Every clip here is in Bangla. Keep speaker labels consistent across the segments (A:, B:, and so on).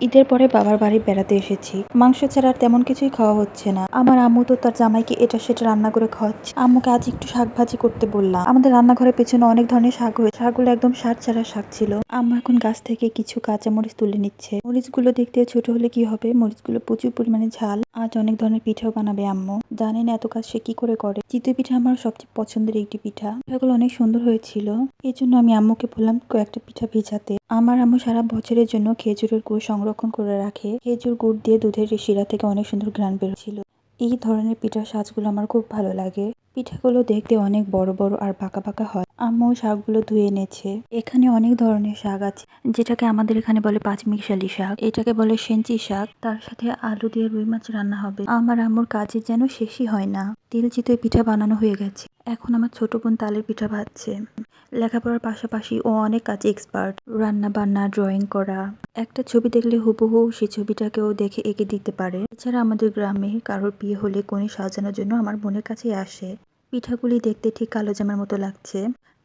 A: ঈদের পরে বাবার বাড়ি বেড়াতে এসেছি। মাংস ছাড়া আর তেমন কিছুই খাওয়া হচ্ছে না। আমার আম্মু তো তার জামাইকে এটা সেটা রান্না করে খাওয়াচ্ছে। আম্মুকে আজ একটু শাক ভাজি করতে বললাম। আমাদের রান্নাঘরের পেছনে অনেক ধরনের শাক হয়েছে, শাকগুলো একদম সার ছাড়া শাক ছিল। আম্মু এখন গাছ থেকে কিছু কাঁচা মরিচ তুলে নিচ্ছে। মরিচগুলো দেখতে ছোট হলে কি হবে, মরিচগুলো প্রচুর পরিমাণে ঝাল। আজ অনেক ধরনের পিঠাও বানাবে আম্মু। জানি না এত কাজ সে কি করে করে। চিতই পিঠা আমার সবচেয়ে পছন্দের একটি পিঠা। পিঠাগুলো অনেক সুন্দর হয়েছিল। এই জন্য আমি আম্মুকে বললাম কয়েকটা পিঠা ভিজাতে। আমার আম্মু সারা বছরের জন্য খেজুরের গুড় সংরক্ষণ করে রাখে। খেজুর গুড় দিয়ে দুধের শিরা থেকে অনেক সুন্দর ঘ্রাণ বেরোচ্ছিল। এই ধরনের পিঠার সাজগুলো আমার খুব ভালো লাগে। পিঠাগুলো দেখতে অনেক বড় বড় আর বাঁকা বাঁকা হয়। আম্মু শাকগুলো ধুয়ে এনেছে। এখানে অনেক ধরনের শাক আছে, যেটাকে আমাদের এখানে বলে পাঁচমিশালি শাক, এটাকে বলে সেঞ্চি শাক। তার সাথে আলু দিয়ে রুই মাছ রান্না হবে। আমার আম্মুর কাজের যেন শেষই হয় না। তেল চিতই পিঠা বানানো হয়ে গেছে। এখন আমার ছোট বোন তালের পিঠা ভাজছে। লেখাপড়ার পাশাপাশি ও অনেক কাজে এক্সপার্ট। রান্না বান্না, ড্রয়িং করা। একটা ছবি দেখলে হুবহু সেই ছবিটাকেও দেখে এঁকে দিতে পারে। এছাড়া আমাদের গ্রামে কারোর বিয়ে হলে কনে সাজানোর জন্য আমার বোনের কাছেই আসে। পিঠাগুলি দেখতে ঠিক কালো জামের মতো লাগছে।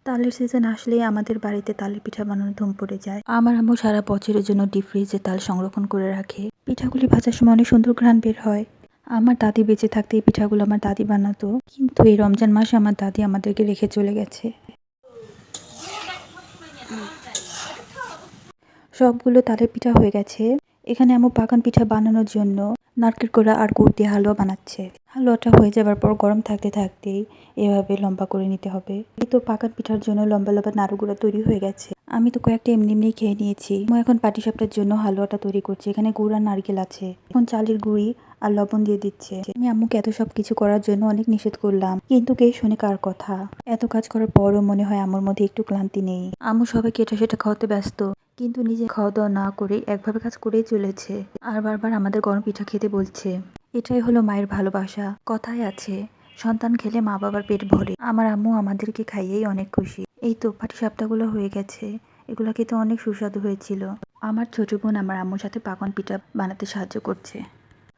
A: তালের সিজন আসলেই আমাদের বাড়িতে তালের পিঠা বানানো ধুম পড়ে যায়। আমার আম্মু সারা বছরের জন্য ডিপ ফ্রিজে তাল সংরক্ষণ করে রাখে। পিঠাগুলি ভাজার সময় অনেক সুন্দর ঘ্রাণ বের হয়। আমার দাদি বেঁচে থাকতে এই পিঠাগুলো আমার দাদি বানাতো, কিন্তু এই রমজান মাসে আমার দাদি আমাদেরকে রেখে চলে গেছে। সবগুলো তালের পিঠা হয়ে গেছে। এখানে আম্মু পাকান পিঠা বানানোর জন্য নারকেল কোড়া আর গুড় দিয়ে হালুয়া বানাচ্ছে। হালুয়াটা হয়ে যাবার পর গরম থাকতে থাকতেই এভাবে লম্বা করে নিতে হবে। এই তো পাকান পিঠার জন্য লম্বা লম্বা নাড়ু গুঁড়া তৈরি হয়ে গেছে। আমি তো কয়েকটা এমনি এমনি খেয়ে নিয়েছি। আমি এখন পাটিসাপটার জন্য হালুয়াটা তৈরি করছি। এখানে গুড় আর নারকেল আছে। এখন চালের গুঁড়ি আর লবণ দিয়ে দিচ্ছে। আমি আম্মুকে এত সব কিছু করার জন্য অনেক নিষেধ করলাম, কিন্তু কে শুনে কার কথা। এত কাজ করার পরও মনে হয় আম্মুর মধ্যে একটু ক্লান্তি নেই। আম্মু সবাইকে এটা সেটা খাওয়াতে ব্যস্ত, কিন্তু নিজে খাওয়া দাওয়া না করে একভাবে কাজ করেই চলেছে। আর বারবার আমাদের গরম পিঠা খেতে বলছে। এটাই হলো মায়ের ভালোবাসা। কথায় আছে, সন্তান খেলে মা বাবার পেট ভরে। আমার আম্মু আমাদেরকে খাইয়েই অনেক খুশি। এই তো পাটিসাপটাগুলো হয়ে গেছে। এগুলা খেতে অনেক সুস্বাদু হয়েছিল। আমার ছোট বোন আমার আম্মুর সাথে পাকন পিঠা বানাতে সাহায্য করছে।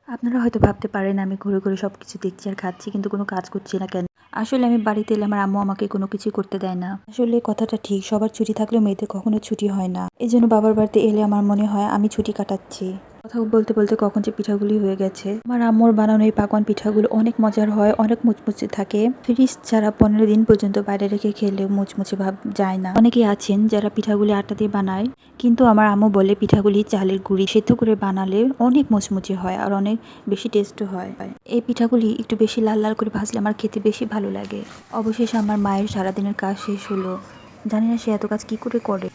A: আপনারা হয়তো ভাবতে পারেন আমি ঘুরে ঘুরে সবকিছু দেখছি আর খাচ্ছি, কিন্তু কোনো কাজ করছি না কেন। আসলে আমি বাড়িতে এলে আমার আম্মু আমাকে কোনো কিছু করতে দেয় না। আসলে কথাটা ঠিক, সবার ছুটি থাকলেও মেয়েদের কখনো ছুটি হয় না। এই জন্য বাবার বাড়িতে এলে আমার মনে হয় আমি ছুটি কাটাচ্ছি। কথা বলতে বলতে কখন যে পিঠাগুলি হয়ে গেছে। আমার আম্মুর বানানো এই পাকন পিঠাগুলো অনেক মজার হয়, অনেক মুচমুচে থাকে। ফ্রিজ ছাড়া 15 দিন পর্যন্ত বাইরে রেখে খেলেও মুচমুচে ভাব যায় না। অনেকেই আছেন যারা পিঠাগুলি আটা দিয়ে বানায়, কিন্তু আমার আম্মু বলে পিঠাগুলি চালের গুঁড়ি সেদ্ধ করে বানালে অনেক মুচমুচে হয় আর অনেক বেশি টেস্টও হয়। এই পিঠাগুলি একটু বেশি লাল লাল করে ভাজলে আমার খেতে বেশি ভালো লাগে। অবশেষে আমার মায়ের সারাদিনের কাজ শেষ হলো। জানি না সে এত কাজ কি করে করে।